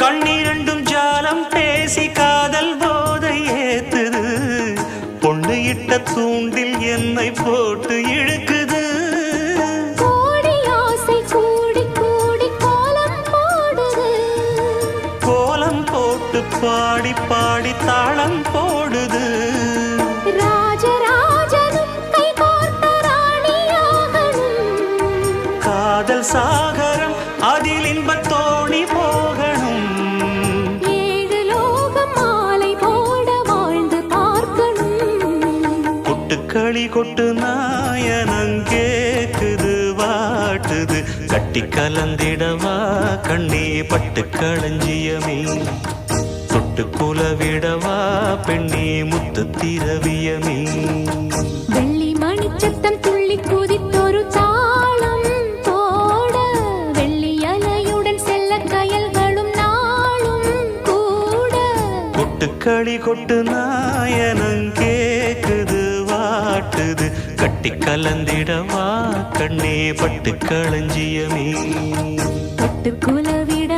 கண்ணீரண்டும் ஜாலம் பேசி காதல் போதை ஏத்துது. பொண்ணு இட்ட தூண்டில் என்னை போட்டு இழுக்குது. கோடி ஆசை கூடி கூடி கோலம் போடுது. கோலம் போட்டு பாடி பாடி தாளம் போடுது. ராஜராஜனும் கை கோர்த்த ராணியாகணும். காதல் சாகரம் அதில் இன்பத் தோணி போகணும். ஏழு லோகம் மாலை போட வாழ்ந்து பார்க்கணும். கொட்டுக்களி கொட்டு நாயனங் கேக்குது வாட்டுது. கட்டி கலந்திடவா கண்ணே பட்டு களஞ்சியமே. தொட்டு குலவிடவா பெண்ணே முத்து திரவியமே. வெள்ளி மணிச்சத்தம் துள்ளி குதித்தொரு தாளம் போட. வெள்ளி அலையுடன் செல்ல கயல்களும் நாளும் கூட. கொட்டுக்களி கொட்டு நாயனங் கேக்குது வாட்டுது. கட்டி கலந்திடவா கண்ணே பட்டு களஞ்சியமே. தொட்டு குலவிட